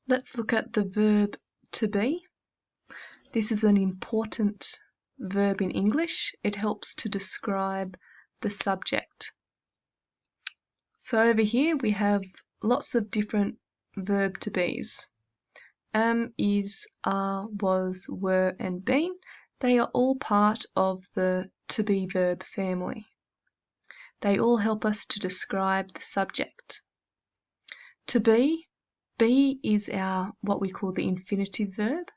Let's look at the verb to be. This is an important verb in English. It helps to describe the subject. So over here we have lots of different verb to be's. Am, is, are, was, were, and been. They are all part of the to be verb family. They all help us to describe the subject. To be is our what we call the infinitive verb.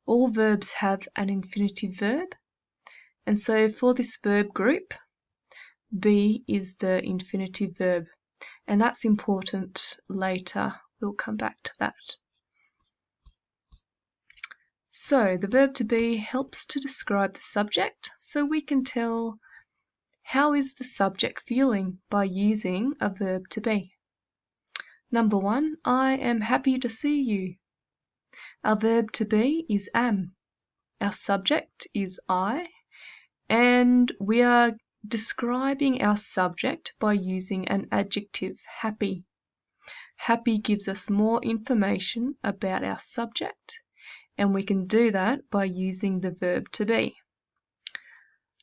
All verbs have an infinitive verb, and so for this verb group, be is the infinitive verb, and that's important later. We'll come back to that. So the verb to be helps to describe the subject, so we can tell how is the subject feeling by using a verb to be. Number 1, I am happy to see you. Our verb to be is am. Our subject is I, and we are describing our subject by using an adjective, happy. Happy gives us more information about our subject, and we can do that by using the verb to be.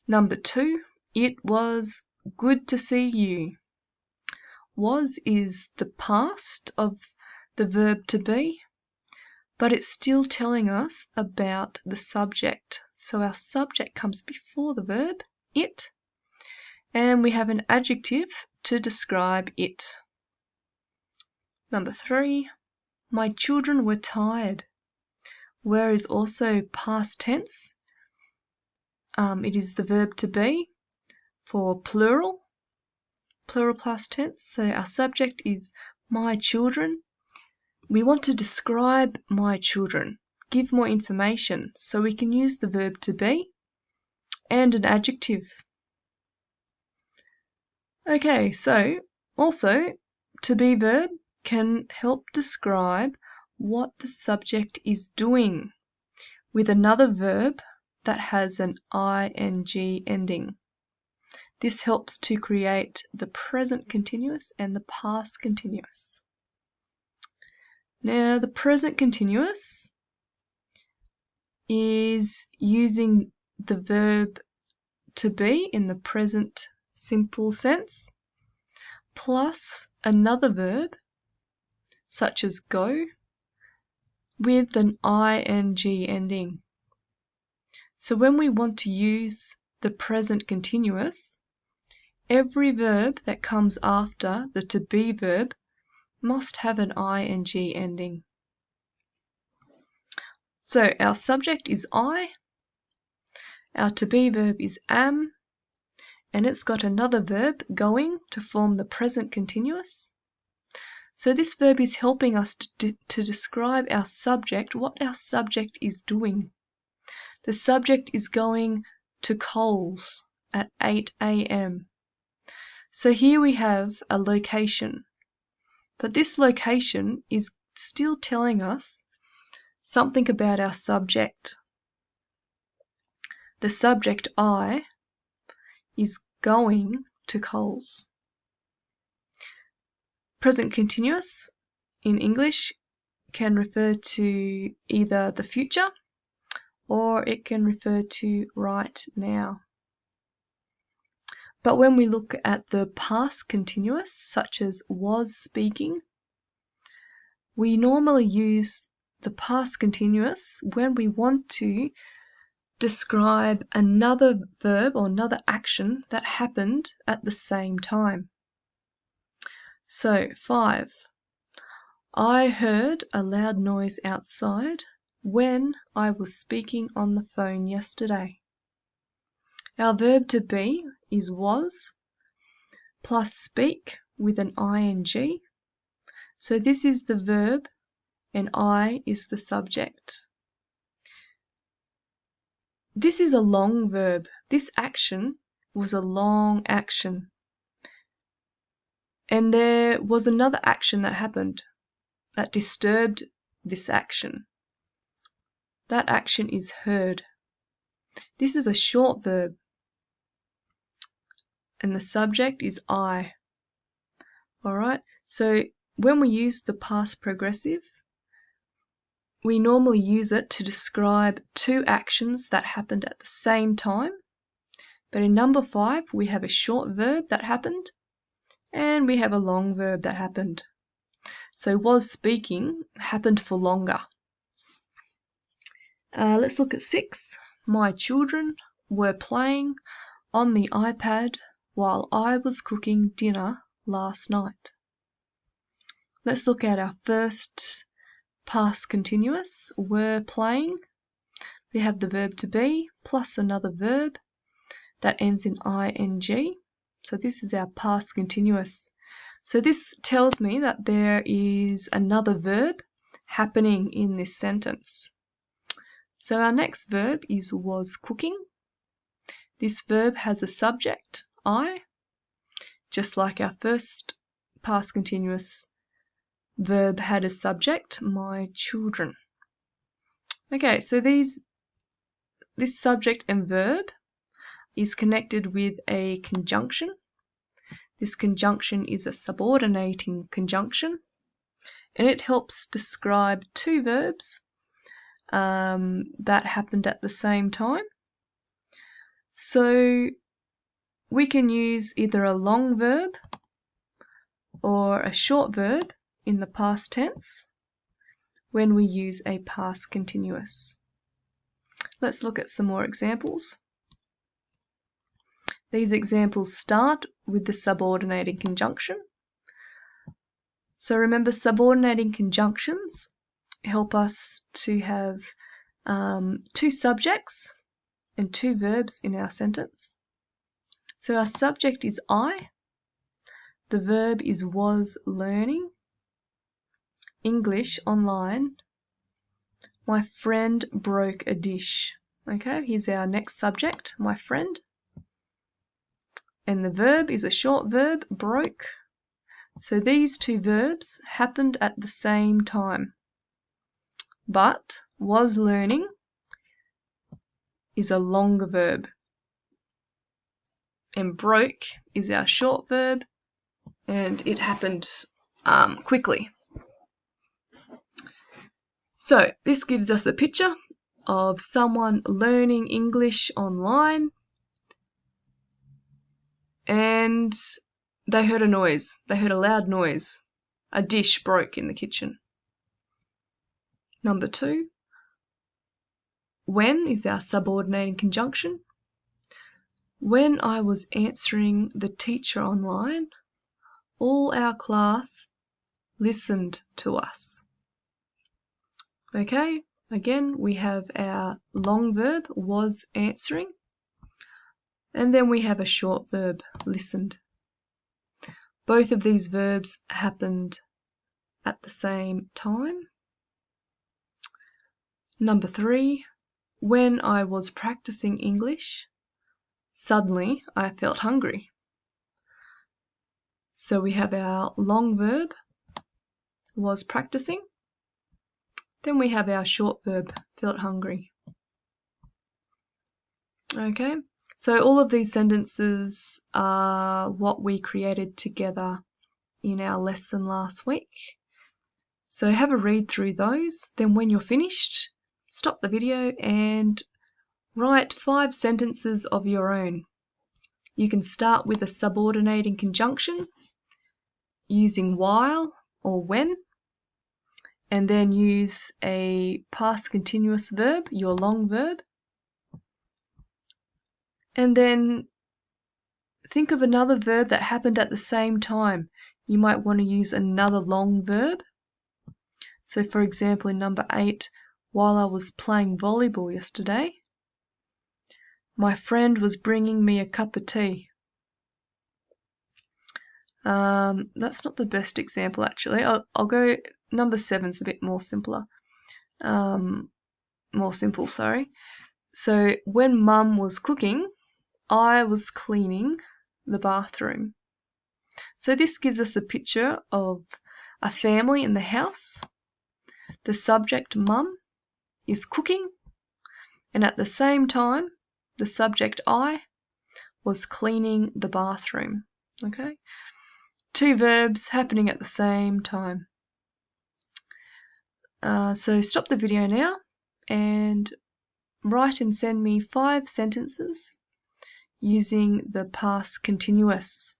Number 2, it was good to see you. Was is the past of the verb to be, but it's still telling us about the subject. So our subject comes before the verb, it, and we have an adjective to describe it. Number 3, my children were tired. Were is also past tense. It is the verb to be for plural past tense. So our subject is my children. We want to describe my children, give more information, so we can use the verb to be and an adjective. Okay, so also to be verb can help describe what the subject is doing with another verb that has an ing ending. This helps to create the present continuous and the past continuous. Now, the present continuous is using the verb to be in the present simple sense, plus another verb, such as go, with an ing ending. So when we want to use the present continuous, every verb that comes after the to be verb must have an ing ending. So our subject is I, our to be verb is am, and it's got another verb going to form the present continuous. So this verb is helping us to describe our subject, what our subject is doing. The subject is going to Coles at 8 a.m. So here we have a location, but this location is still telling us something about our subject. The subject I is going to Coles. Present continuous in English can refer to either the future or it can refer to right now. But when we look at the past continuous, such as was speaking, we normally use the past continuous when we want to describe another verb or another action that happened at the same time. So 5. I heard a loud noise outside when I was speaking on the phone yesterday. Our verb to be is was plus speak with an ing. So this is the verb and I is the subject. This is a long verb. This action was a long action. And there was another action that happened that disturbed this action. That action is heard. This is a short verb. And the subject is I. Alright, so when we use the past progressive, we normally use it to describe two actions that happened at the same time. But in number 5, we have a short verb that happened, and we have a long verb that happened. So was speaking happened for longer. Let's look at 6. My children were playing on the iPad while I was cooking dinner last night. Let's look at our first past continuous, were playing. We have the verb to be plus another verb that ends in ing. So this is our past continuous. So this tells me that there is another verb happening in this sentence. So our next verb is was cooking. This verb has a subject, I, just like our first past continuous verb had a subject, my children. Okay, so this subject and verb is connected with a conjunction. This conjunction is a subordinating conjunction, and it helps describe two verbs that happened at the same time. So we can use either a long verb or a short verb in the past tense when we use a past continuous. Let's look at some more examples. These examples start with the subordinating conjunction. So remember, subordinating conjunctions help us to have two subjects and two verbs in our sentence. So our subject is I, the verb is was learning, English online, my friend broke a dish. Okay, here's our next subject, my friend. And the verb is a short verb, broke. So these two verbs happened at the same time. But was learning is a longer verb. And broke is our short verb, and it happened quickly. So this gives us a picture of someone learning English online, and they heard a noise. They heard a loud noise. A dish broke in the kitchen. Number 2, when is our subordinating conjunction. When I was answering the teacher online, all our class listened to us. Okay, again we have our long verb, was answering, and then we have a short verb, listened. Both of these verbs happened at the same time. Number 3, when I was practicing English, suddenly I felt hungry. So we have our long verb, was practicing. Then we have our short verb, felt hungry. Okay, so all of these sentences are what we created together in our lesson last week. So have a read through those. Then when you're finished, stop the video and write 5 sentences of your own. You can start with a subordinating conjunction using while or when, and then use a past continuous verb, your long verb, and then think of another verb that happened at the same time. You might want to use another long verb. So for example, in number 8, while I was playing volleyball yesterday, my friend was bringing me a cup of tea. That's not the best example actually. I'll go, number 7's a bit more simpler. More simple, sorry. So when Mum was cooking, I was cleaning the bathroom. So this gives us a picture of a family in the house. The subject, Mum, is cooking, and at the same time, the subject, I, was cleaning the bathroom. Okay? 2 verbs happening at the same time. So stop the video now and write and send me 5 sentences using the past continuous.